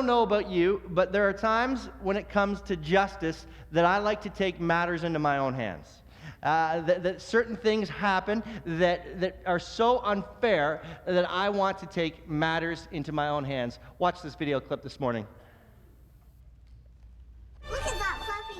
don't know about you, but there are times when it comes to justice that I like to take matters into my own hands. That certain things happen that are so unfair that I want to take matters into my own hands. Watch this video clip this morning. Look at that fluffy.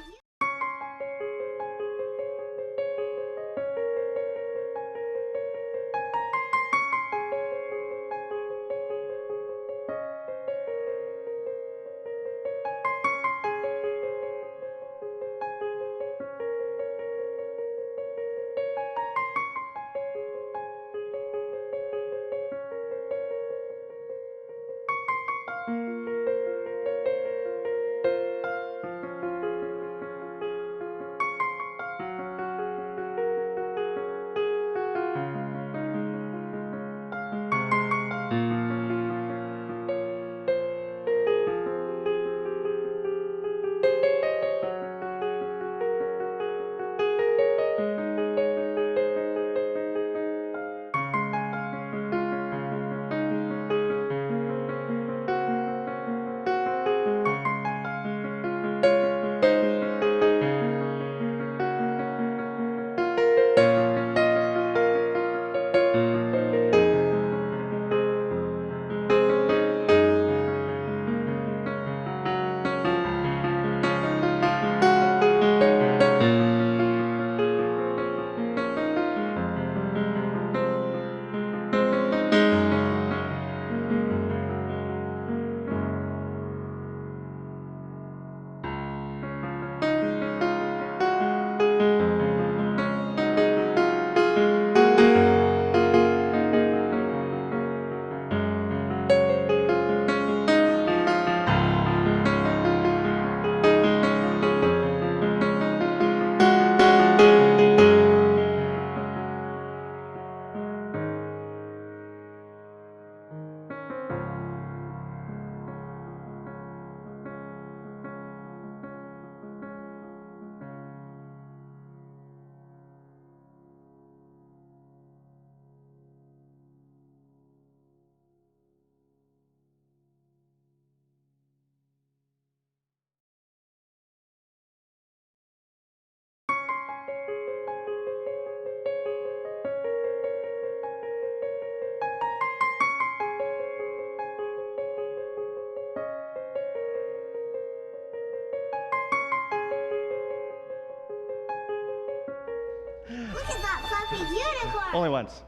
Look at that fluffy unicorn. Only once.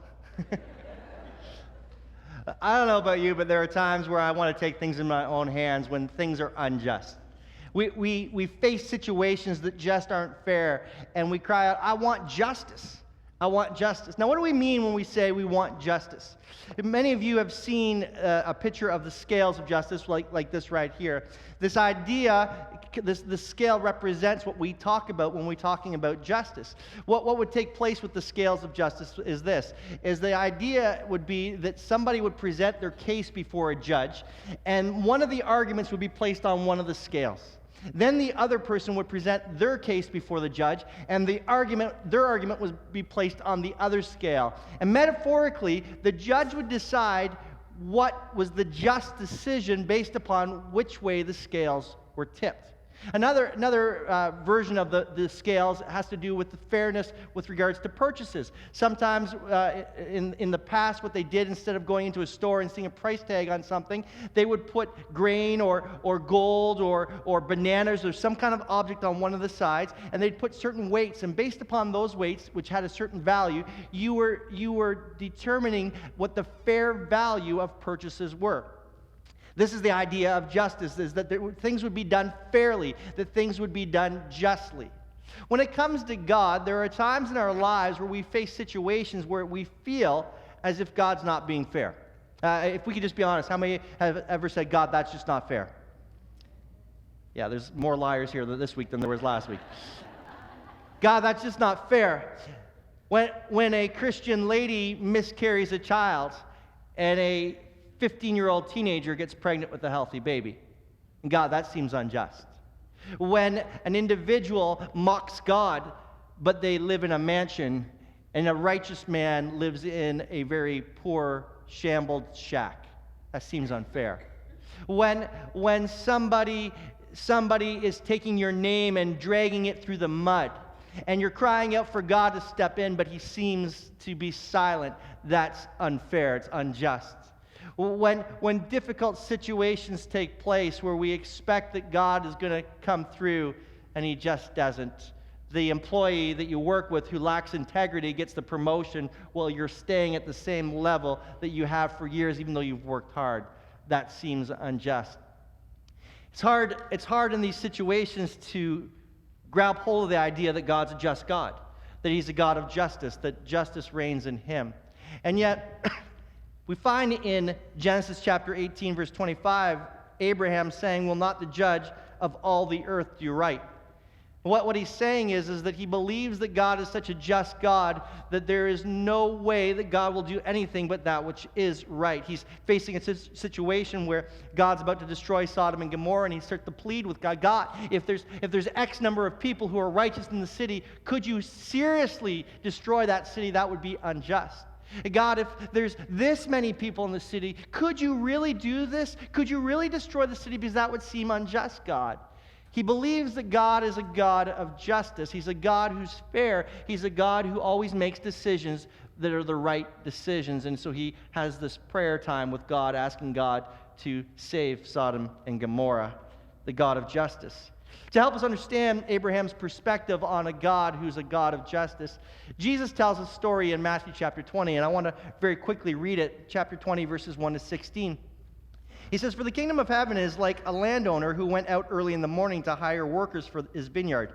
I don't know about you, but there are times where I want to take things in my own hands when things are unjust. We face situations that just aren't fair, and we cry out, I want justice. I want justice. Now, what do we mean when we say we want justice? Many of you have seen a picture of the scales of justice like this right here. This idea, this scale represents what we talk about when we're talking about justice. What would take place with the scales of justice is this, is the idea would be that somebody would present their case before a judge, and one of the arguments would be placed on one of the scales. Then the other person would present their case before the judge, and their argument would be placed on the other scale. And metaphorically, the judge would decide what was the just decision based upon which way the scales were tipped. Another version of the scales has to do with the fairness with regards to purchases. Sometimes in the past, what they did, instead of going into a store and seeing a price tag on something, they would put grain or gold or bananas or some kind of object on one of the sides, and they'd put certain weights, and based upon those weights, which had a certain value, you were determining what the fair value of purchases were. This is the idea of justice, is that things would be done fairly, that things would be done justly. When it comes to God, there are times in our lives where we face situations where we feel as if God's not being fair. If we could just be honest, how many have ever said, God, that's just not fair? Yeah, there's more liars here this week than there was last week. God, that's just not fair. When a Christian lady miscarries a child and a 15-year-old teenager gets pregnant with a healthy baby, God, that seems unjust. When an individual mocks God, but they live in a mansion, and a righteous man lives in a very poor, shambled shack, that seems unfair. When somebody is taking your name and dragging it through the mud, and you're crying out for God to step in, but he seems to be silent, that's unfair, it's unjust. When difficult situations take place where we expect that God is going to come through and he just doesn't. The employee that you work with who lacks integrity gets the promotion while you're staying at the same level that you have for years, even though you've worked hard. That seems unjust. It's hard in these situations to grab hold of the idea that God's a just God, that he's a God of justice, that justice reigns in him. And yet, we find in Genesis chapter 18, verse 25, Abraham saying, "Will not the judge of all the earth do right?" What he's saying is that he believes that God is such a just God that there is no way that God will do anything but that which is right. He's facing a situation where God's about to destroy Sodom and Gomorrah, and he starts to plead with God, "God, if there's X number of people who are righteous in the city, could you seriously destroy that city? That would be unjust. God, if there's this many people in the city, could you really do this? Could you really destroy the city? Because that would seem unjust, God." He believes that God is a God of justice. He's a God who's fair. He's a God who always makes decisions that are the right decisions. And so he has this prayer time with God, asking God to save Sodom and Gomorrah, the God of justice. To help us understand Abraham's perspective on a God who's a God of justice, Jesus tells a story in Matthew chapter 20, and I want to very quickly read it, chapter 20, verses 1 to 16. He says, "For the kingdom of heaven is like a landowner who went out early in the morning to hire workers for his vineyard.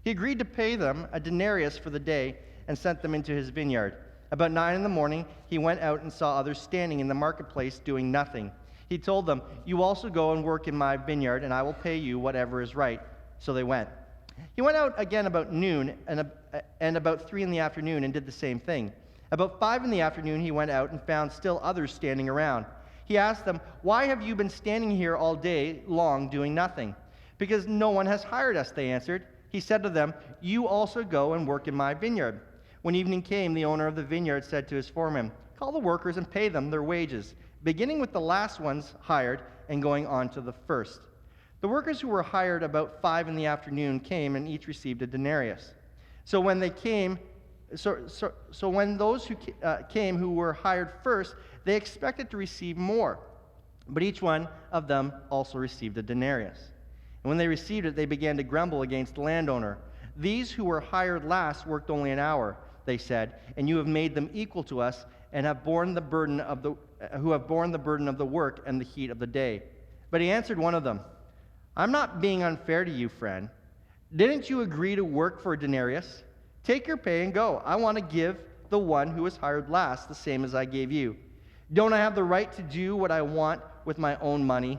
He agreed to pay them a denarius for the day and sent them into his vineyard. About 9 in the morning, he went out and saw others standing in the marketplace doing nothing. He told them, 'You also go and work in my vineyard, and I will pay you whatever is right.' So they went. He went out again about noon and about 3 in the afternoon and did the same thing. About 5 in the afternoon, he went out and found still others standing around. He asked them, 'Why have you been standing here all day long doing nothing?' 'Because no one has hired us,' they answered. He said to them, 'You also go and work in my vineyard.' When evening came, the owner of the vineyard said to his foreman, 'Call the workers and pay them their wages, beginning with the last ones hired and going on to the first.' The workers who were hired about 5 in the afternoon came and each received a denarius. So when those who came who were hired first, they expected to receive more. But each one of them also received a denarius. And when they received it, they began to grumble against the landowner. 'These who were hired last worked only an hour,' they said, 'and you have made them equal to us and have borne the burden of the work and the heat of the day.' But he answered one of them, 'I'm not being unfair to you, friend. Didn't you agree to work for a denarius? Take your pay and go. I want to give the one who was hired last the same as I gave you. Don't I have the right to do what I want with my own money?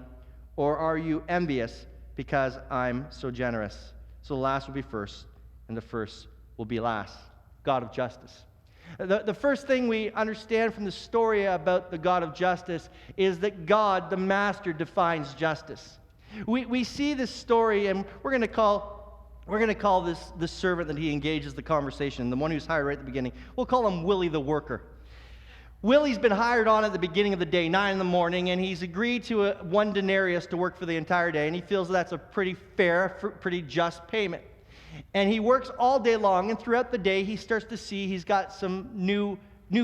Or are you envious because I'm so generous?' So the last will be first, and the first will be last." God of justice. The first thing we understand from the story about the God of justice is that God, the master, defines justice. We see this story, and we're going to call this servant that he engages the conversation, the one who's hired right at the beginning, we'll call him Willie the worker. Willie's been hired on at the beginning of the day, 9 in the morning, and he's agreed to 1 denarius to work for the entire day, and he feels that's a pretty fair, pretty just payment. And he works all day long, and throughout the day, he starts to see he's got some new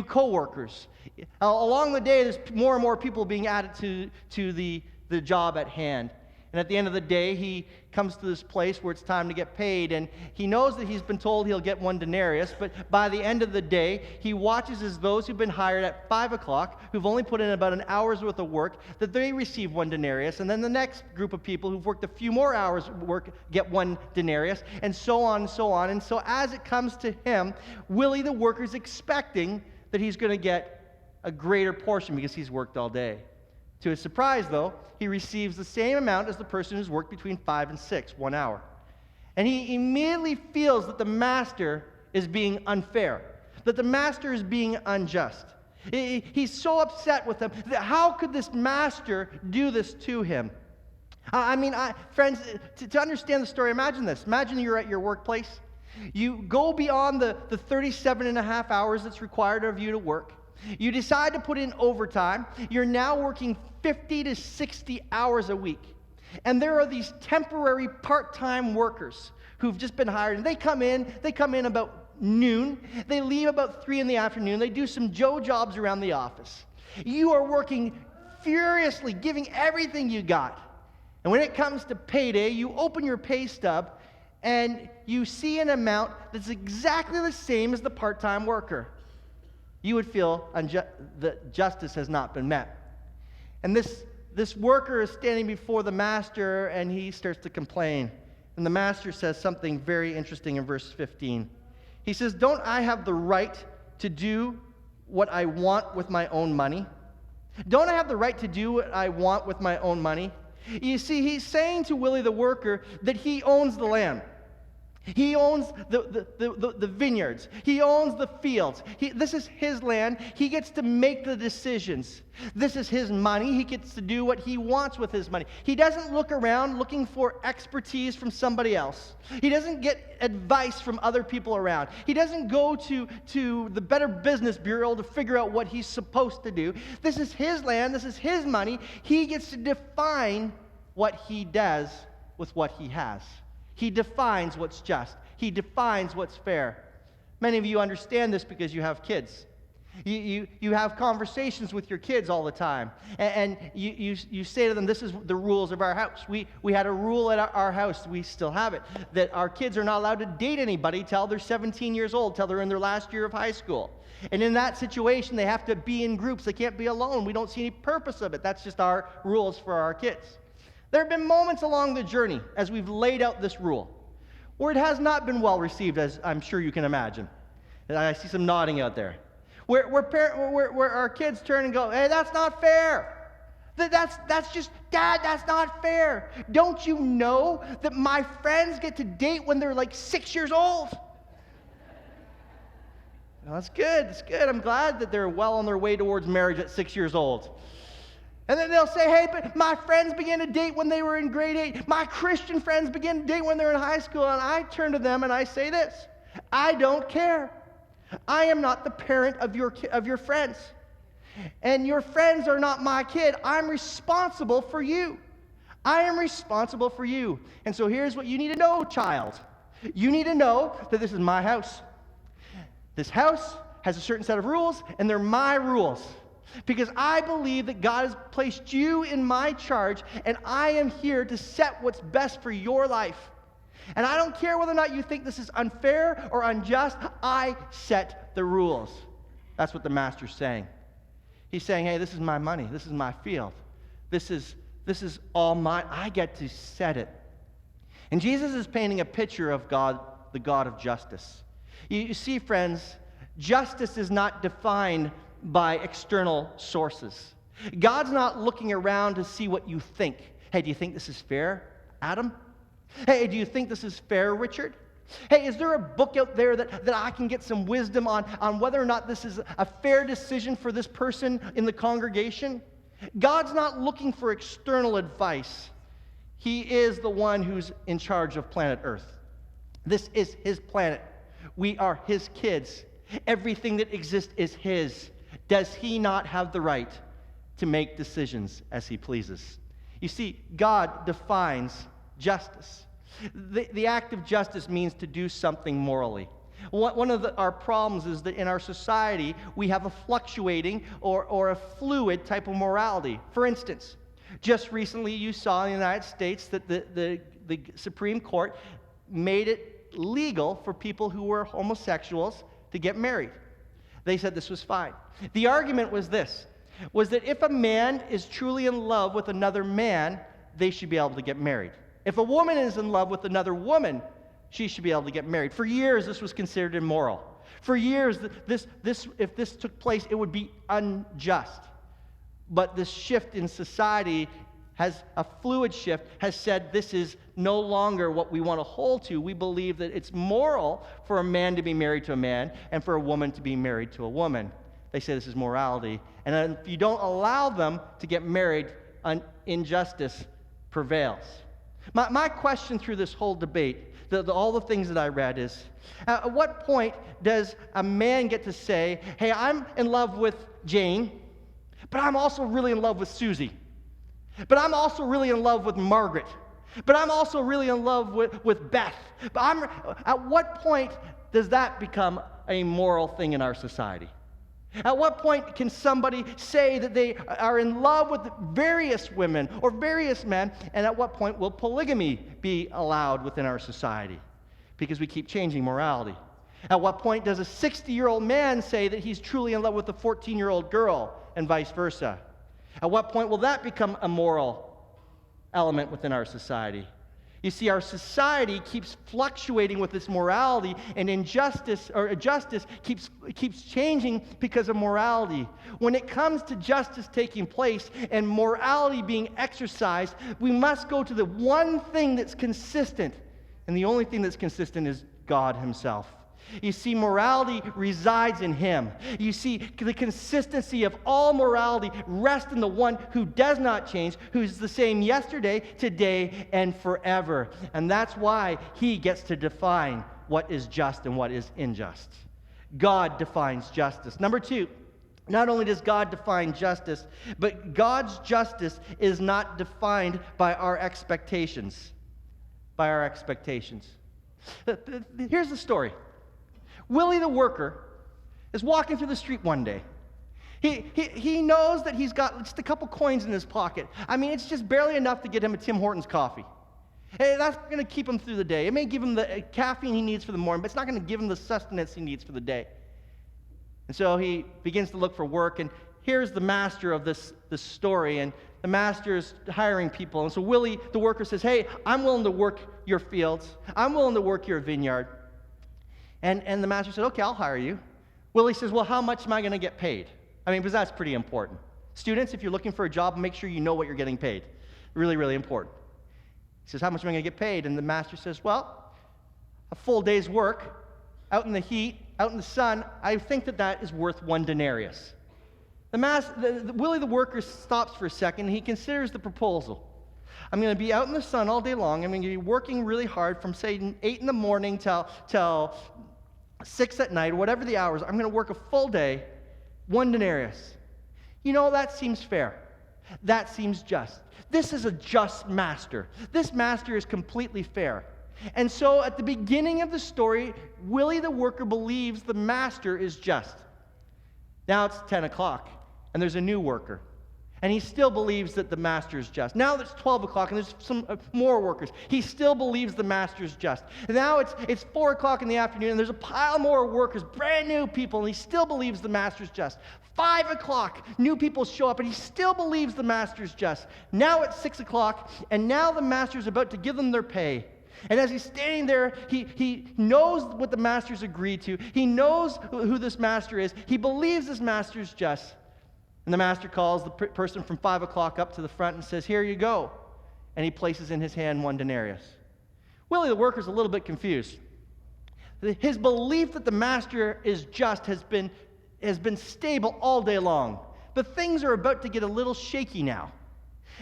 co-workers. Along the day, there's more and more people being added to the job at hand. And at the end of the day, he comes to this place where it's time to get paid. And he knows that he's been told he'll get 1 denarius. But by the end of the day, he watches as those who've been hired at 5 o'clock, who've only put in about an hour's worth of work, that they receive 1 denarius. And then the next group of people who've worked a few more hours of work get 1 denarius. And so on and so on. And so as it comes to him, Willie the worker's expecting that he's going to get a greater portion because he's worked all day. To his surprise, though, he receives the same amount as the person who's worked between 5 and 6, 1 hour. And he immediately feels that the master is being unfair, that the master is being unjust. He's so upset with him that how could this master do this to him? Friends, to understand the story, imagine this. Imagine you're at your workplace. You go beyond the 37 and a half hours that's required of you to work. You decide to put in overtime. You're now working 50 to 60 hours a week. And there are these temporary part-time workers who've just been hired, and they come in about noon, they leave about 3 in the afternoon, they do some Joe jobs around the office. You are working furiously, giving everything you got. And when it comes to payday, you open your pay stub and you see an amount that's exactly the same as the part-time worker. You would feel that justice has not been met. And this worker is standing before the master, and he starts to complain. And the master says something very interesting in verse 15. He says, "Don't I have the right to do what I want with my own money? Don't I have the right to do what I want with my own money?" You see, he's saying to Willie the worker that he owns the land. He owns the vineyards. He owns the fields. This is his land. He gets to make the decisions. This is his money. He gets to do what he wants with his money. He doesn't look around looking for expertise from somebody else. He doesn't get advice from other people around. He doesn't go to the Better Business Bureau to figure out what he's supposed to do. This is his land. This is his money. He gets to define what he does with what he has. He defines what's just. He defines what's fair. Many of you understand this because you have kids. You have conversations with your kids all the time. And you say to them, this is the rules of our house. We had a rule at our house, we still have it, that our kids are not allowed to date anybody till they're 17 years old, till they're in their last year of high school. And in that situation, they have to be in groups. They can't be alone. We don't see any purpose of it. That's just our rules for our kids. There have been moments along the journey, as we've laid out this rule, where it has not been well received, as I'm sure you can imagine. And I see some nodding out there. Where our kids turn and go, "Hey, that's not fair. That's just, Dad, that's not fair. Don't you know that my friends get to date when they're like 6 years old?" Well, that's good. That's good. I'm glad that they're well on their way towards marriage at 6 years old. And then they'll say, "Hey, but my friends began to date when they were in grade 8. My Christian friends began to date when they were in high school." And I turn to them and I say this: I don't care. I am not the parent of your friends. And your friends are not my kid. I'm responsible for you. I am responsible for you. And so here's what you need to know, child. You need to know that this is my house. This house has a certain set of rules, and they're my rules. Because I believe that God has placed you in my charge, and I am here to set what's best for your life. And I don't care whether or not you think this is unfair or unjust. I set the rules. That's what the master's saying. He's saying, hey, this is my money. This is my field. This is all mine. I get to set it. And Jesus is painting a picture of God, the God of justice. You see, friends, justice is not defined by external sources. God's not looking around to see what you think. Hey, do you think this is fair, Adam? Hey, do you think this is fair, Richard? Hey, is there a book out there that I can get some wisdom on whether or not this is a fair decision for this person in the congregation? God's not looking for external advice. He is the one who's in charge of planet Earth. This is his planet. We are his kids. Everything that exists is his. Does he not have the right to make decisions as he pleases? You see, God defines justice. The act of justice means to do something morally. One of our problems is that in our society, we have a fluctuating or a fluid type of morality. For instance, just recently you saw in the United States that the Supreme Court made it legal for people who were homosexuals to get married. They said this was fine. The argument was this, was that if a man is truly in love with another man, they should be able to get married. If a woman is in love with another woman, she should be able to get married. For years, this was considered immoral. For years, if this took place, it would be unjust. But this shift in society has a fluid shift, has said this is no longer what we want to hold to. We believe that it's moral for a man to be married to a man and for a woman to be married to a woman. They say this is morality. And if you don't allow them to get married, injustice prevails. My question through this whole debate, all the things that I read is, at what point does a man get to say, hey, I'm in love with Jane, but I'm also really in love with Susie? But I'm also really in love with Margaret. But I'm also really in love with Beth. At what point does that become a moral thing in our society? At what point can somebody say that they are in love with various women or various men, and at what point will polygamy be allowed within our society? Because we keep changing morality. At what point does a 60-year-old man say that he's truly in love with a 14-year-old girl, and vice versa? At what point will that become a moral element within our society? You see, our society keeps fluctuating with this morality, and injustice or justice keeps changing because of morality. When it comes to justice taking place and morality being exercised, we must go to the one thing that's consistent, and the only thing that's consistent is God Himself. You see, morality resides in Him. You see, the consistency of all morality rests in the one who does not change, who's the same yesterday, today, and forever. And that's why He gets to define what is just and what is unjust. God defines justice. Number two, not only does God define justice, but God's justice is not defined by our expectations. By our expectations. Here's the story. Willie the worker is walking through the street one day. He knows that he's got just a couple coins in his pocket. I mean, it's just barely enough to get him a Tim Hortons coffee. Hey, that's going to keep him through the day. It may give him the caffeine he needs for the morning, but it's not going to give him the sustenance he needs for the day. And so he begins to look for work, and here's the master of this story, and the master is hiring people. And so Willie the worker says, hey, I'm willing to work your fields. I'm willing to work your vineyard. And the master said, okay, I'll hire you. Willie says, well, how much am I going to get paid? I mean, because that's pretty important. Students, if you're looking for a job, make sure you know what you're getting paid. Really, really important. He says, how much am I going to get paid? And the master says, well, a full day's work, out in the heat, out in the sun, I think that is worth 1 denarius. Willie the worker stops for a second, and he considers the proposal. I'm going to be out in the sun all day long. I'm going to be working really hard from, say, 8 in the morning till 6 at night, whatever the hours. I'm going to work a full day, 1 denarius. You know, that seems fair. That seems just. This is a just master. This master is completely fair. And so at the beginning of the story, Willie the worker believes the master is just. Now it's 10 o'clock, and there's a new worker. And he still believes that the master is just. Now it's 12 o'clock and there's some more workers. He still believes the master is just. And now it's 4 o'clock in the afternoon and there's a pile more workers, brand new people, and he still believes the master is just. 5 o'clock, new people show up and he still believes the master is just. Now it's 6 o'clock and now the master is about to give them their pay. And as he's standing there, he knows what the master's agreed to. He knows who this master is. He believes this master is just. And the master calls the person from 5 o'clock up to the front and says, here you go. And he places in his hand 1 denarius. Willie the worker's a little bit confused. His belief that the master is just has been stable all day long. But things are about to get a little shaky now.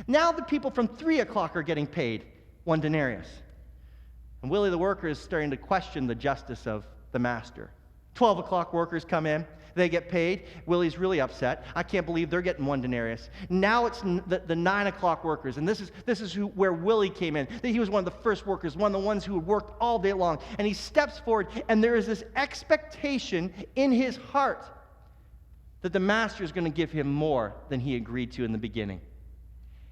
Now the people from 3 o'clock are getting paid 1 denarius. And Willie the worker is starting to question the justice of the master. 12 o'clock workers come in. They get paid. Willie's really upset. I can't believe they're getting 1 denarius. Now it's the 9 o'clock workers. And this is where Willie came in. He was one of the first workers, one of the ones who had worked all day long. And he steps forward, and there is this expectation in his heart that the master is going to give him more than he agreed to in the beginning.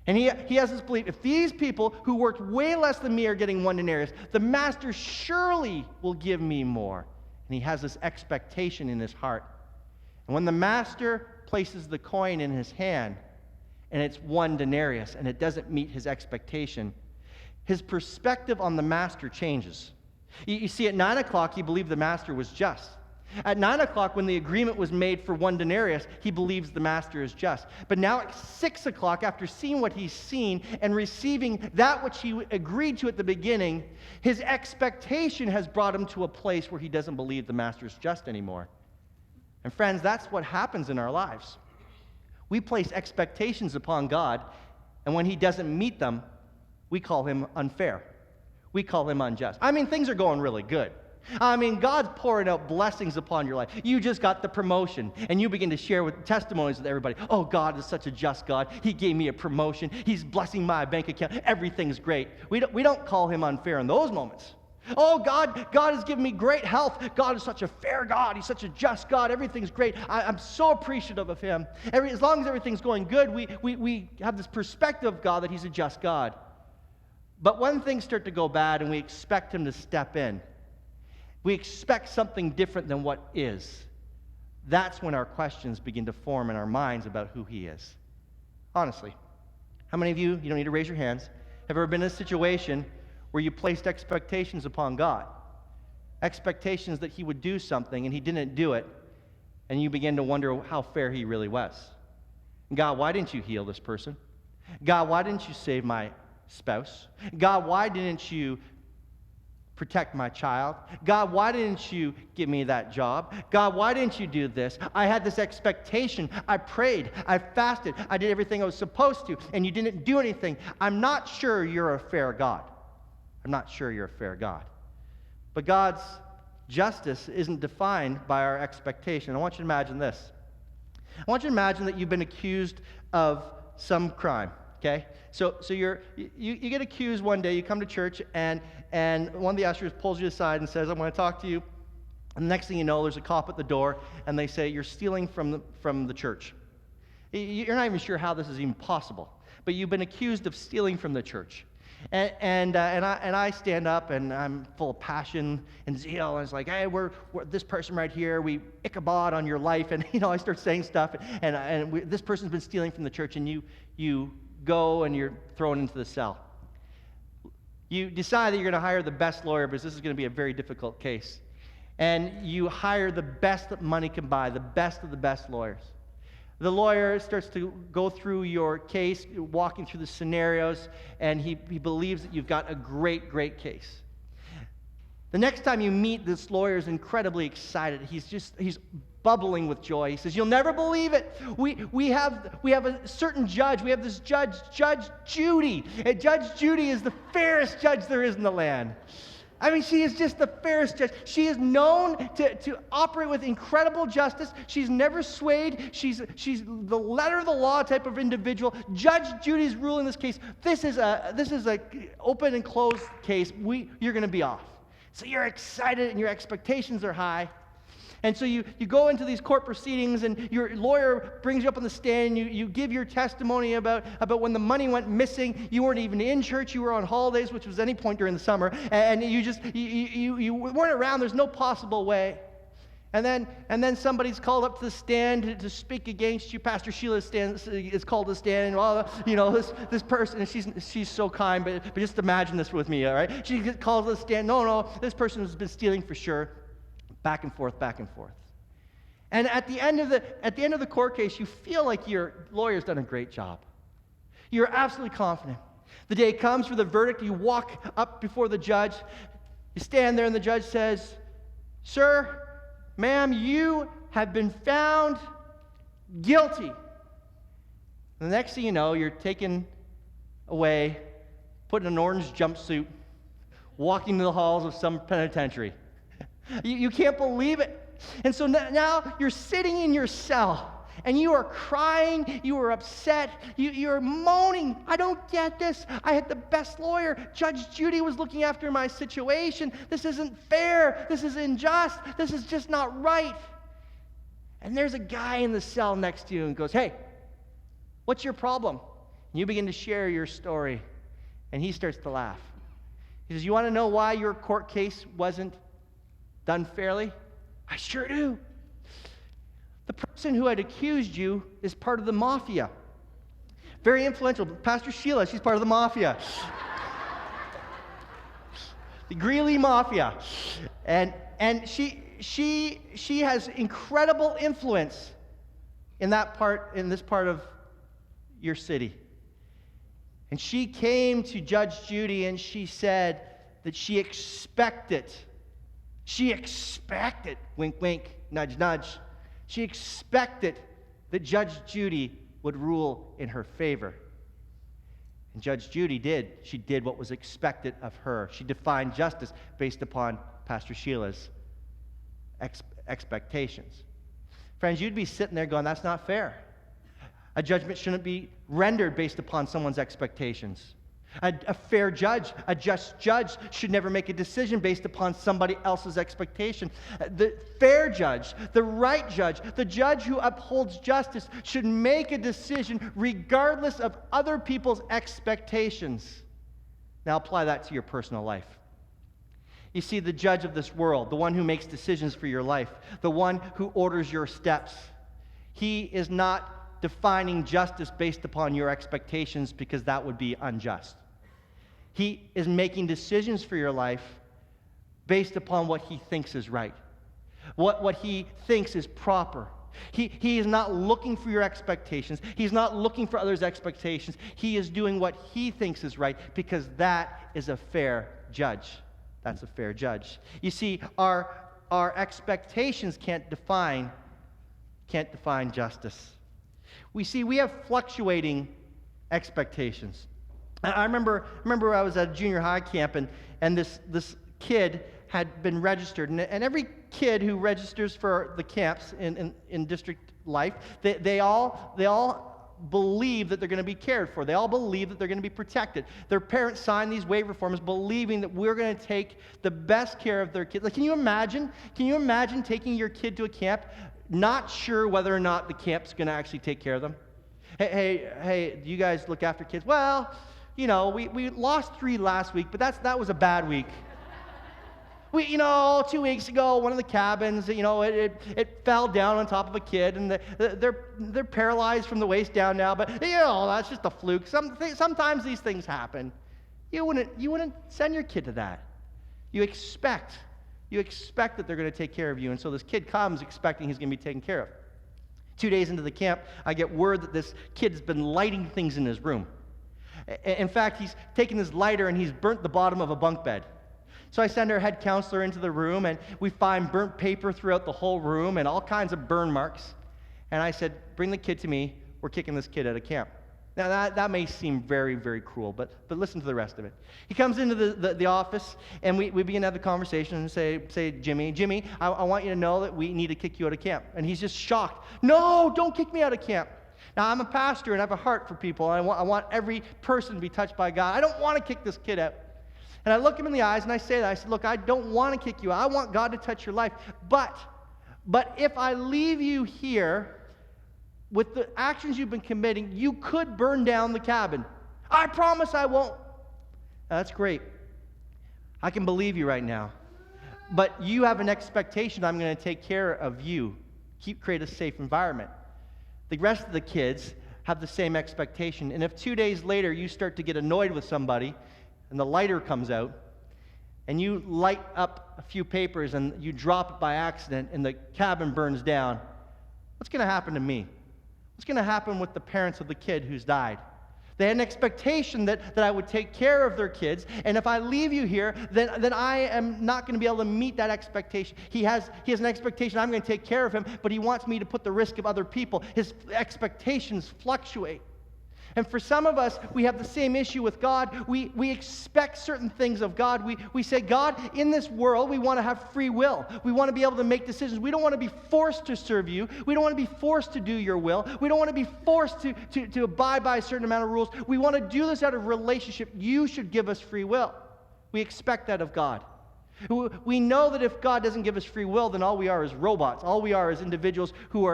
And he has this belief, if these people who worked way less than me are getting 1 denarius, the master surely will give me more. And he has this expectation in his heart. And when the master places the coin in his hand, and it's 1 denarius, and it doesn't meet his expectation, his perspective on the master changes. You see, at 9 o'clock, he believed the master was just. At 9 o'clock, when the agreement was made for 1 denarius, he believes the master is just. But now at 6 o'clock, after seeing what he's seen and receiving that which he agreed to at the beginning, his expectation has brought him to a place where he doesn't believe the master is just anymore. And friends, that's what happens in our lives. We place expectations upon God, and when he doesn't meet them, we call him unfair. We call him unjust. I mean, things are going really good. I mean, God's pouring out blessings upon your life. You just got the promotion, and you begin to share with testimonies with everybody. Oh, God is such a just God. He gave me a promotion. He's blessing my bank account. Everything's great. We don't call him unfair in those moments. Oh, God has given me great health. God is such a fair God. He's such a just God. Everything's great. I'm so appreciative of him. As long as everything's going good, we have this perspective of God that he's a just God. But when things start to go bad and we expect him to step in, we expect something different than what is. That's when our questions begin to form in our minds about who he is. Honestly, how many of you don't need to raise your hands, have ever been in a situation where you placed expectations upon God? Expectations that he would do something and he didn't do it, and you begin to wonder how fair he really was. God, why didn't you heal this person? God, why didn't you save my spouse? God, why didn't you protect my child? God, why didn't you give me that job? God, why didn't you do this? I had this expectation. I prayed. I fasted. I did everything I was supposed to, and you didn't do anything. I'm not sure you're a fair God. I'm not sure you're a fair God. But God's justice isn't defined by our expectation. I want you to imagine this. I want you to imagine that you've been accused of some crime. Okay, so you get accused one day. You come to church, and one of the ushers pulls you aside and says, "I want to talk to you." And the next thing you know, there's a cop at the door, and they say, "You're stealing from the church." You're not even sure how this is even possible, but you've been accused of stealing from the church. And I stand up, and I'm full of passion and zeal, and it's like, "Hey, we're this person right here. We Ichabod on your life," and I start saying stuff, and this person's been stealing from the church, and you go and you're thrown into the cell. You decide that you're going to hire the best lawyer because this is going to be a very difficult case. And you hire the best that money can buy, the best of the best lawyers. The lawyer starts to go through your case, walking through the scenarios, and he believes that you've got a great, great case. The next time you meet, this lawyer is incredibly excited. He's bubbling with joy. He says, "You'll never believe it. We have a certain judge. We have this judge, Judge Judy. And Judge Judy is the fairest judge there is in the land. I mean, she is just the fairest judge. She is known to operate with incredible justice. She's never swayed. She's the letter of the law type of individual. Judge Judy's ruling this case. This is a open and closed case. You're going to be off." So you're excited and your expectations are high. And so you go into these court proceedings, and your lawyer brings you up on the stand, and you give your testimony about when the money went missing. You weren't even in church. You were on holidays, which was any point during the summer, and you weren't around. There's no possible way. And then somebody's called up to the stand to speak against you. Pastor Sheila is called to the stand, and well, this person, and she's so kind, but just imagine this with me, all right? She gets called to the stand. No, this person has been stealing for sure. Back and forth, back and forth. And at the end of the court case, you feel like your lawyer's done a great job. You're absolutely confident. The day comes for the verdict. You walk up before the judge. You stand there, and the judge says, "Sir, ma'am, you have been found guilty." And the next thing you know, you're taken away, put in an orange jumpsuit, walking to the halls of some penitentiary. You can't believe it. And so now you're sitting in your cell, and you are crying, you are upset, you're moaning. "I don't get this. I had the best lawyer. Judge Judy was looking after my situation. This isn't fair. This is unjust. This is just not right." And there's a guy in the cell next to you and goes, "Hey, what's your problem?" And you begin to share your story, and he starts to laugh. He says, "You want to know why your court case wasn't done fairly?" "I sure do. The person who had accused you is part of the mafia. Very influential. Pastor Sheila, she's part of the mafia." The Greeley Mafia. And she has incredible influence in this part of your city. And she came to Judge Judy, and she said that she expected, wink, wink, nudge, nudge. She expected that Judge Judy would rule in her favor. And Judge Judy did. She did what was expected of her. She defined justice based upon Pastor Sheila's expectations. Friends, you'd be sitting there going, that's not fair. A judgment shouldn't be rendered based upon someone's expectations. A fair judge, a just judge should never make a decision based upon somebody else's expectation. The fair judge, the right judge, the judge who upholds justice should make a decision regardless of other people's expectations. Now apply that to your personal life. You see, the judge of this world, the one who makes decisions for your life, the one who orders your steps, he is not defining justice based upon your expectations, because that would be unjust. He is making decisions for your life based upon what he thinks is right, what he thinks is proper. He is not looking for your expectations. He's not looking for others' expectations. He is doing what he thinks is right, because that is a fair judge. That's a fair judge. You see, our expectations can't define justice. We have fluctuating expectations. I remember I was at a junior high camp, and this kid had been registered. And every kid who registers for the camps in district life, they all believe that they're going to be cared for. They all believe that they're going to be protected. Their parents sign these waiver forms believing that we're going to take the best care of their kids. Like, can you imagine taking your kid to a camp, not sure whether or not the camp's going to actually take care of them? Hey, do you guys look after kids? Well, we lost 3 last week, but that was a bad week. 2 weeks ago, one of the cabins, it fell down on top of a kid, and they're paralyzed from the waist down now, but, that's just a fluke. Sometimes these things happen. You wouldn't send your kid to that. You expect that they're going to take care of you, and so this kid comes expecting he's going to be taken care of. 2 days into the camp, I get word that this kid's been lighting things in his room. In fact, he's taken his lighter and he's burnt the bottom of a bunk bed. So I send our head counselor into the room, and we find burnt paper throughout the whole room and all kinds of burn marks. And I said, bring the kid to me. We're kicking this kid out of camp. Now, that may seem very, very cruel, but listen to the rest of it. He comes into the office, and we begin to have the conversation and say, Jimmy, I want you to know that we need to kick you out of camp. And he's just shocked. No, don't kick me out of camp. Now, I'm a pastor, and I have a heart for people, and I want every person to be touched by God. I don't want to kick this kid out. And I look him in the eyes, and I say that. I said, look, I don't want to kick you out. I want God to touch your life. But if I leave you here with the actions you've been committing, you could burn down the cabin. I promise I won't. Now, that's great. I can believe you right now. But you have an expectation I'm going to take care of you, create a safe environment. The rest of the kids have the same expectation. And if 2 days later you start to get annoyed with somebody and the lighter comes out and you light up a few papers and you drop it by accident and the cabin burns down, what's going to happen to me? What's going to happen with the parents of the kid who's died? They had an expectation that I would take care of their kids, and if I leave you here, then I am not going to be able to meet that expectation. He has an expectation I'm going to take care of him, but he wants me to put the risk of other people. His expectations fluctuate. And for some of us, we have the same issue with God. We expect certain things of God. We say, God, in this world, we want to have free will. We want to be able to make decisions. We don't want to be forced to serve you. We don't want to be forced to do your will. We don't want to be forced to abide by a certain amount of rules. We want to do this out of relationship. You should give us free will. We expect that of God. We know that if God doesn't give us free will, then all we are is robots. All we are is individuals who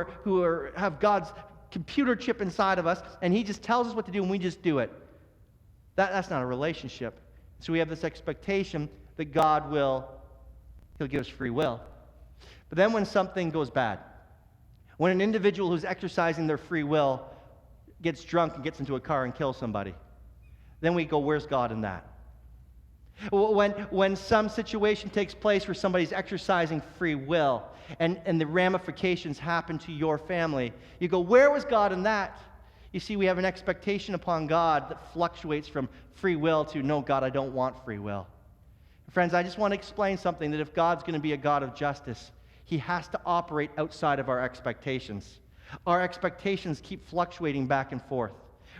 have God's computer chip inside of us, and he just tells us what to do, and we just do it. That's not a relationship. So we have this expectation that he'll give us free will. But then when something goes bad, when an individual who's exercising their free will gets drunk and gets into a car and kills somebody, then we go, where's God in that? When some situation takes place where somebody's exercising free will and the ramifications happen to your family, you go, where was God in that? You see, we have an expectation upon God that fluctuates from free will to, no, God, I don't want free will. Friends, I just want to explain something, that if God's going to be a God of justice, he has to operate outside of our expectations. Our expectations keep fluctuating back and forth.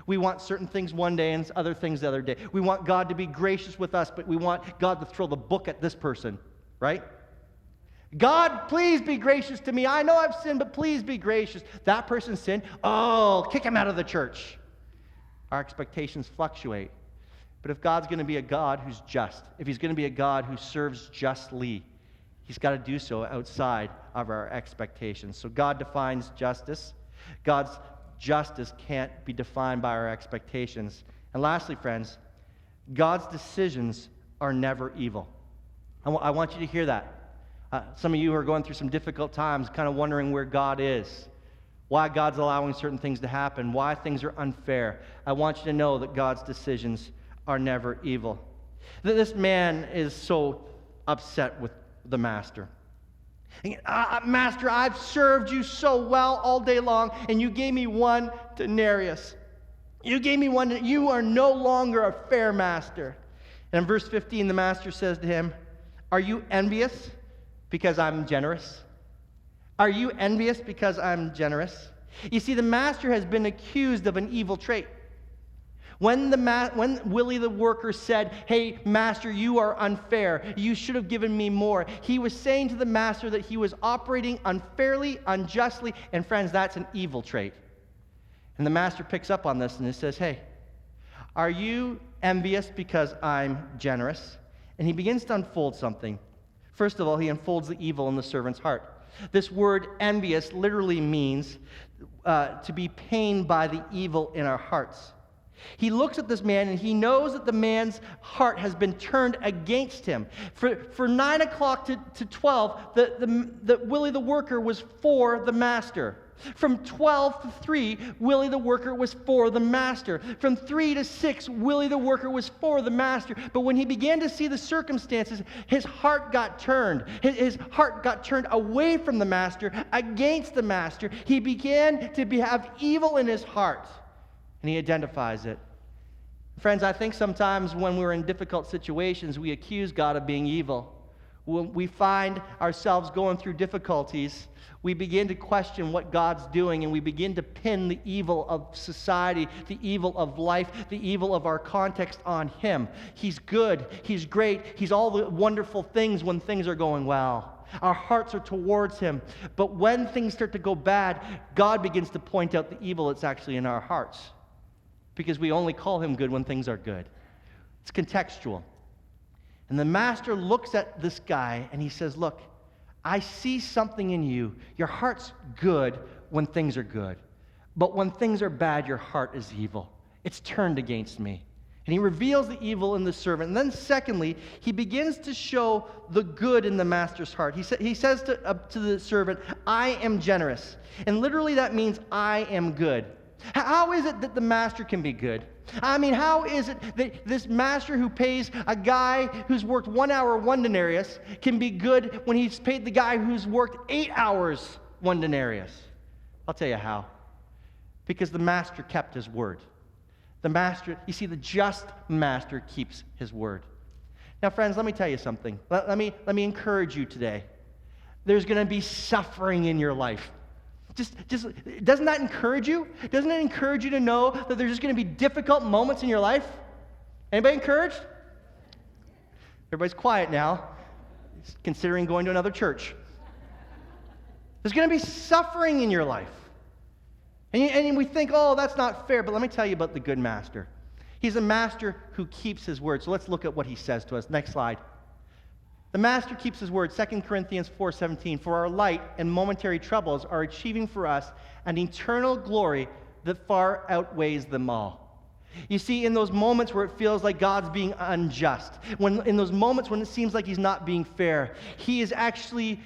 We want certain things one day and other things the other day. We want God to be gracious with us, but we want God to throw the book at this person, right? God, please be gracious to me. I know I've sinned, but please be gracious. That person sinned. Oh, kick him out of the church. Our expectations fluctuate. But if God's going to be a God who's just, if he's going to be a God who serves justly, he's got to do so outside of our expectations. So God defines justice. God's justice can't be defined by our expectations. And lastly, friends, God's decisions are never evil. I want you to hear that. Some of you are going through some difficult times, kind of wondering where God is, why God's allowing certain things to happen, why things are unfair. I want you to know that God's decisions are never evil. This man is so upset with the master. Master, I've served you so well all day long, and you gave me 1 denarius. You gave me one. You are no longer a fair master. And in verse 15, the master says to him, are you envious because I'm generous? Are you envious because I'm generous? You see, the master has been accused of an evil trait. When Willie the worker said, hey, master, you are unfair. You should have given me more. He was saying to the master that he was operating unfairly, unjustly, and friends, that's an evil trait. And the master picks up on this and he says, hey, are you envious because I'm generous? And he begins to unfold something. First of all, he unfolds the evil in the servant's heart. This word envious literally means to be pained by the evil in our hearts. He looks at this man and he knows that the man's heart has been turned against him. For 9 o'clock to 12, the Willie the worker was for the master. From 12 to 3, Willie the worker was for the master. From 3 to 6, Willie the worker was for the master. But when he began to see the circumstances, his heart got turned. His heart got turned away from the master, against the master. He began to have evil in his heart. And he identifies it. Friends, I think sometimes when we're in difficult situations, we accuse God of being evil. When we find ourselves going through difficulties, we begin to question what God's doing, and we begin to pin the evil of society, the evil of life, the evil of our context on Him. He's good. He's great. He's all the wonderful things when things are going well. Our hearts are towards Him. But when things start to go bad, God begins to point out the evil that's actually in our hearts, because we only call Him good when things are good. It's contextual. And the master looks at this guy and he says, look, I see something in you. Your heart's good when things are good. But when things are bad, your heart is evil. It's turned against me. And he reveals the evil in the servant. And then secondly, he begins to show the good in the master's heart. He says to the servant, I am generous. And literally that means I am good. How is it that the master can be good? I mean, how is it that this master who pays a guy who's worked 1 hour 1 denarius can be good when he's paid the guy who's worked 8 hours 1 denarius? I'll tell you how. Because the master kept his word. The master, you see, the just master keeps his word. Now, friends, let me tell you something. Let me encourage you today. There's going to be suffering in your life. Just doesn't that encourage you? Doesn't it encourage you to know that there's just going to be difficult moments in your life? Anybody encouraged? Everybody's quiet now, considering going to another church. There's going to be suffering in your life. And we think, oh, that's not fair. But let me tell you about the good master. He's a master who keeps his word. So let's look at what he says to us. Next slide. The master keeps his word. 2 Corinthians 4:17. For our light and momentary troubles are achieving for us an eternal glory that far outweighs them all. You see, in those moments where it feels like God's being unjust, in those moments when it seems like He's not being fair, He is actually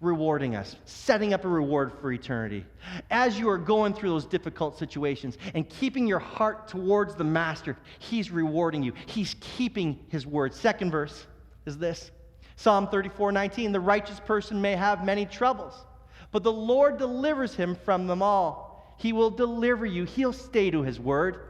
rewarding us, setting up a reward for eternity. As you are going through those difficult situations and keeping your heart towards the master, He's rewarding you. He's keeping His word. Second verse is this. Psalm 34:19, the righteous person may have many troubles, but the Lord delivers him from them all. He will deliver you. He'll stay to His word.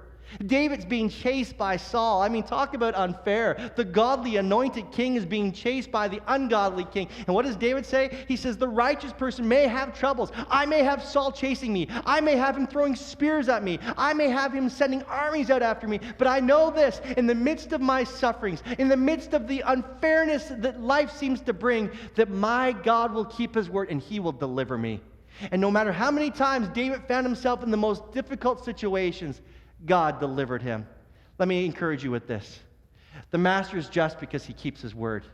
David's being chased by Saul. I mean, talk about unfair. The godly anointed king is being chased by the ungodly king. And what does David say? He says, the righteous person may have troubles. I may have Saul chasing me. I may have him throwing spears at me. I may have him sending armies out after me. But I know this, in the midst of my sufferings, in the midst of the unfairness that life seems to bring, that my God will keep his word and he will deliver me. And no matter how many times David found himself in the most difficult situations, God delivered him. Let me encourage you with this. The master is just because he keeps his word.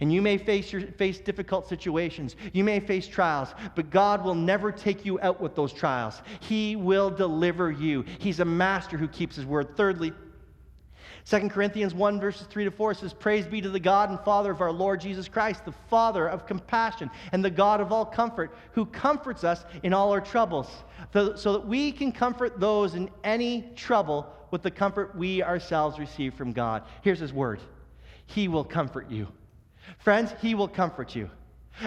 And you may face difficult situations. You may face trials, but God will never take you out with those trials. He will deliver you. He's a master who keeps his word. Thirdly, 2 Corinthians 1 verses 3-4 says, praise be to the God and Father of our Lord Jesus Christ, the Father of compassion and the God of all comfort, who comforts us in all our troubles, so that we can comfort those in any trouble with the comfort we ourselves receive from God. Here's his word. He will comfort you. Friends, he will comfort you.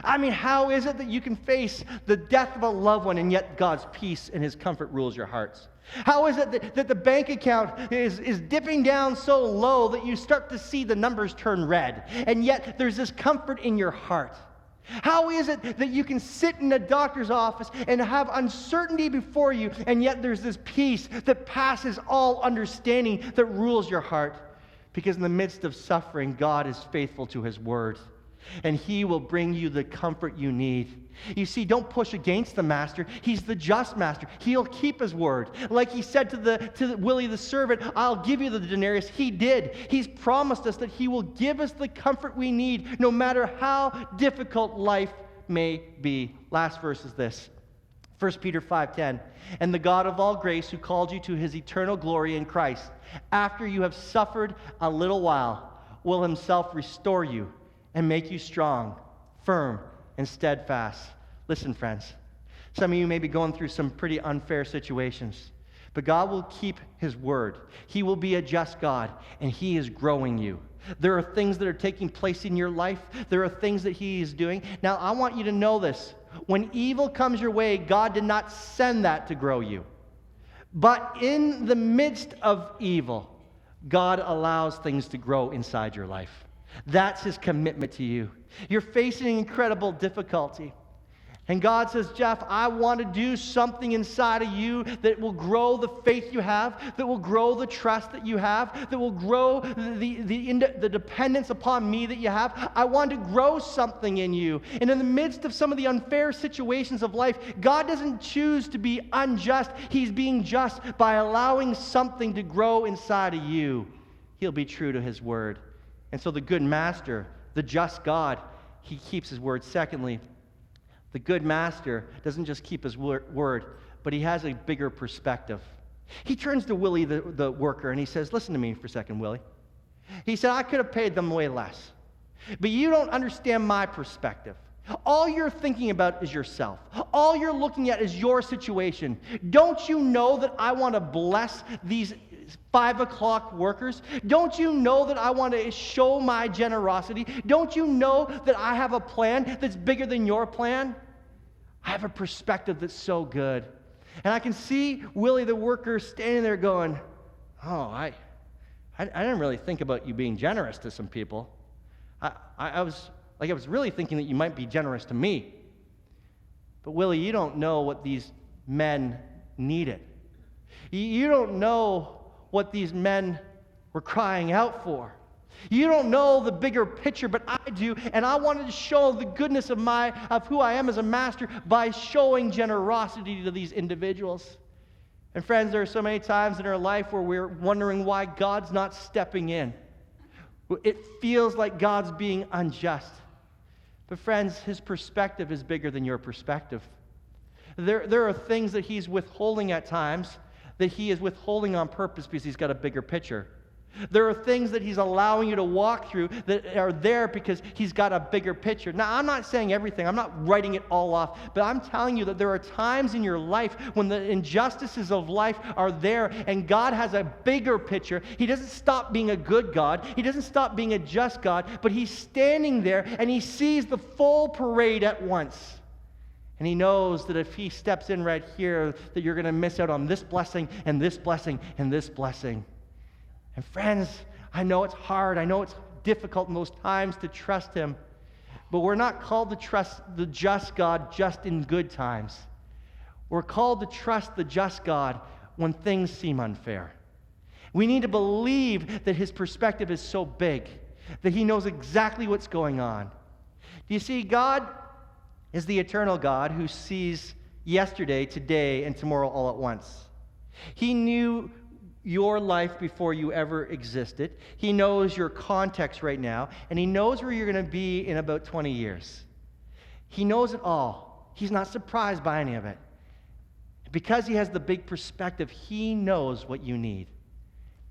I mean, how is it that you can face the death of a loved one and yet God's peace and his comfort rules your hearts? How is it that the bank account is dipping down so low that you start to see the numbers turn red, and yet there's this comfort in your heart? How is it that you can sit in a doctor's office and have uncertainty before you, and yet there's this peace that passes all understanding that rules your heart? Because in the midst of suffering, God is faithful to his word, and he will bring you the comfort you need. You see, don't push against the master. He's the just master. He'll keep his word. Like he said to Willie the servant, I'll give you the denarius. He did. He's promised us that he will give us the comfort we need no matter how difficult life may be. Last verse is this. 1 Peter 5:10, and the God of all grace who called you to his eternal glory in Christ, after you have suffered a little while, will himself restore you and make you strong, firm, and steadfast. Listen, friends, some of you may be going through some pretty unfair situations, but God will keep his word. He will be a just God, and he is growing you. There are things that are taking place in your life. There are things that he is doing. Now, I want you to know this. When evil comes your way, God did not send that to grow you. But in the midst of evil, God allows things to grow inside your life. That's his commitment to you. You're facing incredible difficulty. And God says, Jeff, I want to do something inside of you that will grow the faith you have, that will grow the trust that you have, that will grow the dependence upon me that you have. I want to grow something in you. And in the midst of some of the unfair situations of life, God doesn't choose to be unjust. He's being just by allowing something to grow inside of you. He'll be true to his word. And so the good master, the just God, he keeps his word. Secondly, the good master doesn't just keep his word, but he has a bigger perspective. He turns to Willie, the worker, and he says, listen to me for a second, Willie. He said, I could have paid them way less, but you don't understand my perspective. All you're thinking about is yourself. All you're looking at is your situation. Don't you know that I want to bless these 5 o'clock workers? Don't you know that I want to show my generosity? Don't you know that I have a plan that's bigger than your plan? I have a perspective that's so good. And I can see Willie the worker standing there going, oh, I didn't really think about you being generous to some people. I was really thinking that you might be generous to me. But Willie, you don't know what these men needed. You don't know what these men were crying out for. You don't know the bigger picture, but I do, and I wanted to show the goodness of who I am as a master by showing generosity to these individuals. And friends, there are so many times in our life where we're wondering why God's not stepping in. It feels like God's being unjust. But friends, his perspective is bigger than your perspective. There are things that he's withholding at times that he is withholding on purpose because he's got a bigger picture. There are things that he's allowing you to walk through that are there because he's got a bigger picture. Now, I'm not saying everything. I'm not writing it all off. But I'm telling you that there are times in your life when the injustices of life are there and God has a bigger picture. He doesn't stop being a good God. He doesn't stop being a just God. But he's standing there and he sees the full parade at once. And he knows that if he steps in right here, that you're going to miss out on this blessing and this blessing and this blessing. And friends, I know it's hard. I know it's difficult in those times to trust him. But we're not called to trust the just God just in good times. We're called to trust the just God when things seem unfair. We need to believe that his perspective is so big, that he knows exactly what's going on. Do you see, God is the eternal God who sees yesterday, today, and tomorrow all at once. He knew your life before you ever existed. He knows your context right now, and he knows where you're going to be in about 20 years. He knows it all. He's not surprised by any of it. Because he has the big perspective, he knows what you need.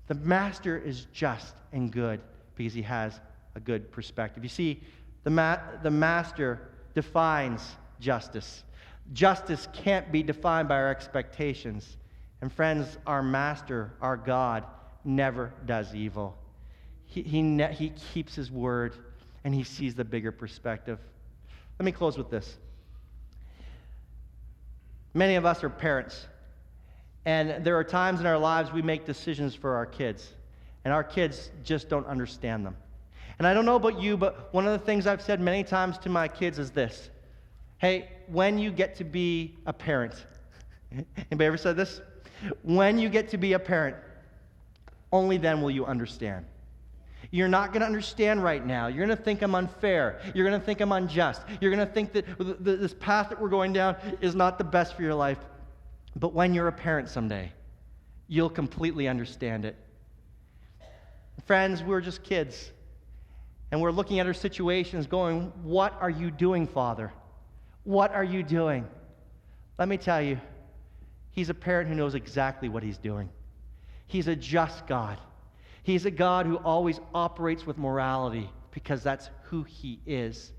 The master is just and good because he has a good perspective. You see, the master defines justice. Justice can't be defined by our expectations. And friends, our master, our God, never does evil. He keeps his word, and he sees the bigger perspective. Let me close with this. Many of us are parents, and there are times in our lives we make decisions for our kids, and our kids just don't understand them. And I don't know about you, but one of the things I've said many times to my kids is this. Hey, when you get to be a parent, anybody ever said this? When you get to be a parent, only then will you understand. You're not going to understand right now. You're going to think I'm unfair. You're going to think I'm unjust. You're going to think that this path that we're going down is not the best for your life. But when you're a parent someday, you'll completely understand it. Friends, we're just kids. And we're looking at our situations going, what are you doing, Father? What are you doing? Let me tell you, he's a parent who knows exactly what he's doing. He's a just God. He's a God who always operates with morality because that's who he is.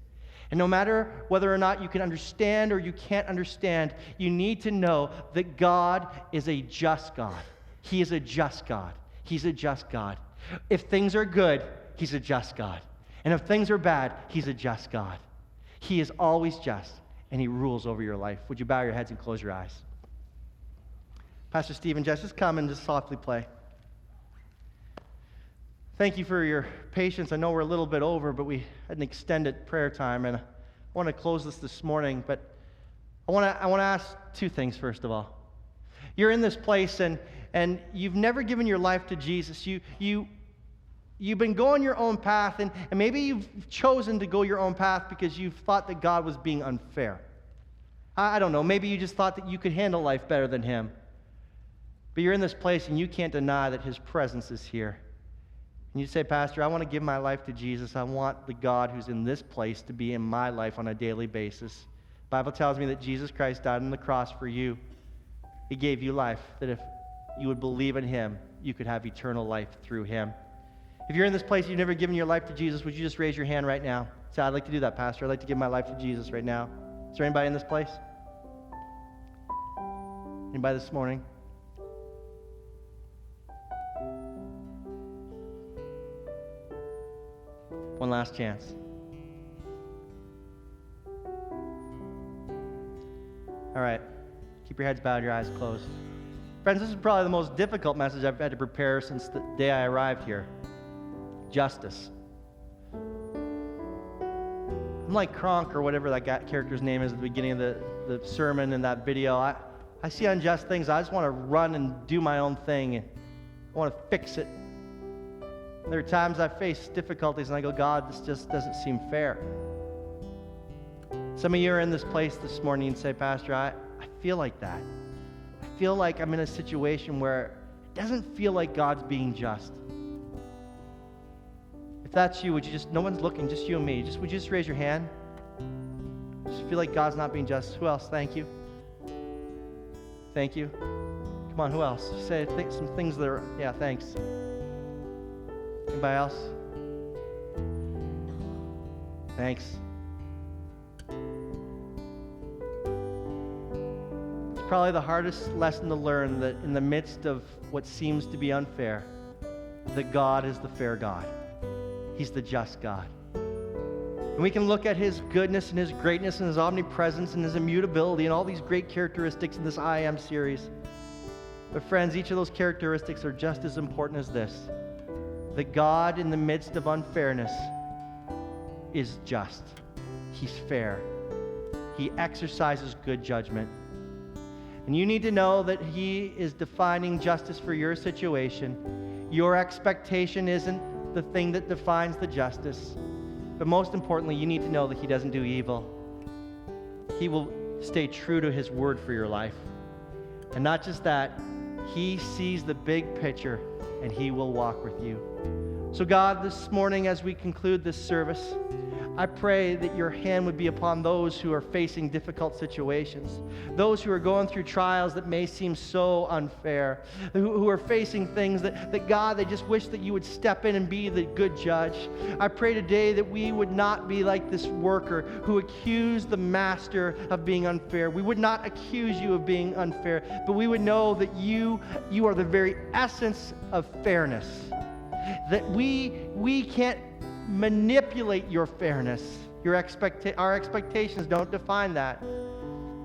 And no matter whether or not you can understand or you can't understand, you need to know that God is a just God. He is a just God. He's a just God. If things are good, he's a just God. And if things are bad, he's a just God. He is always just, and he rules over your life. Would you bow your heads and close your eyes? Pastor Stephen, just come and just softly play. Thank you for your patience. I know we're a little bit over, but we had an extended prayer time, and I want to close this morning, but I want to ask two things, first of all. You're in this place, and you've never given your life to Jesus. You've been going your own path, and maybe you've chosen to go your own path because you thought that God was being unfair. I don't know. Maybe you just thought that you could handle life better than him. But you're in this place, and you can't deny that his presence is here. And you say, Pastor, I want to give my life to Jesus. I want the God who's in this place to be in my life on a daily basis. The Bible tells me that Jesus Christ died on the cross for you. He gave you life, that if you would believe in him, you could have eternal life through him. If you're in this place, you've never given your life to Jesus, would you just raise your hand right now? Say, I'd like to do that, Pastor. I'd like to give my life to Jesus right now. Is there anybody in this place? Anybody this morning? One last chance. All right. Keep your heads bowed, your eyes closed. Friends, this is probably the most difficult message I've had to prepare since the day I arrived here. Justice. I'm like Kronk, or whatever that character's name is at the beginning of the sermon in that video. I see unjust things. I just want to run and do my own thing. And I want to fix it. There are times I face difficulties and I go, God, this just doesn't seem fair. Some of you are in this place this morning and say, Pastor, I feel like that. I feel like I'm in a situation where it doesn't feel like God's being just. If that's you, would you just, no one's looking, just you and me. Would you just raise your hand? Just feel like God's not being just. Who else? Thank you. Thank you. Come on, who else? Say some things that are, yeah, thanks. Anybody else? Thanks. It's probably the hardest lesson to learn, that in the midst of what seems to be unfair, that God is the fair God. He's the just God. And we can look at his goodness and his greatness and his omnipresence and his immutability and all these great characteristics in this I Am series. But friends, each of those characteristics are just as important as this: that God, in the midst of unfairness, is just. He's fair. He exercises good judgment. And you need to know that he is defining justice for your situation. Your expectation isn't the thing that defines the justice. But most importantly, you need to know that he doesn't do evil. He will stay true to his word for your life. And not just that, he sees the big picture and he will walk with you. So God, this morning as we conclude this service, I pray that your hand would be upon those who are facing difficult situations, those who are going through trials that may seem so unfair, who are facing things that God, they just wish that you would step in and be the good judge. I pray today that we would not be like this worker who accused the master of being unfair. We would not accuse you of being unfair, but we would know that you are the very essence of fairness, that we can't manipulate your fairness. Our expectations don't define that.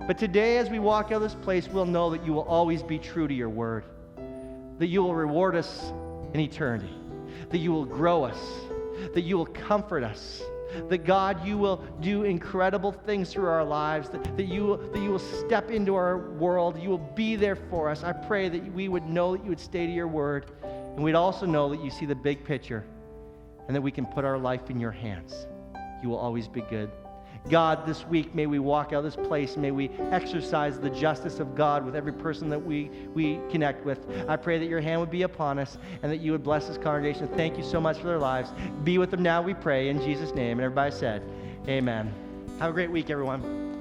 But today, as we walk out of this place, we'll know that you will always be true to your word, that you will reward us in eternity, that you will grow us, that you will comfort us, that God, you will do incredible things through our lives, that you will step into our world, you will be there for us. I pray that we would know that you would stay to your word, and we'd also know that you see the big picture, and that we can put our life in your hands. You will always be good. God, this week, may we walk out of this place. May we exercise the justice of God with every person that we connect with. I pray that your hand would be upon us and that you would bless this congregation. Thank you so much for their lives. Be with them now, we pray, in Jesus' name. And everybody said, amen. Have a great week, everyone.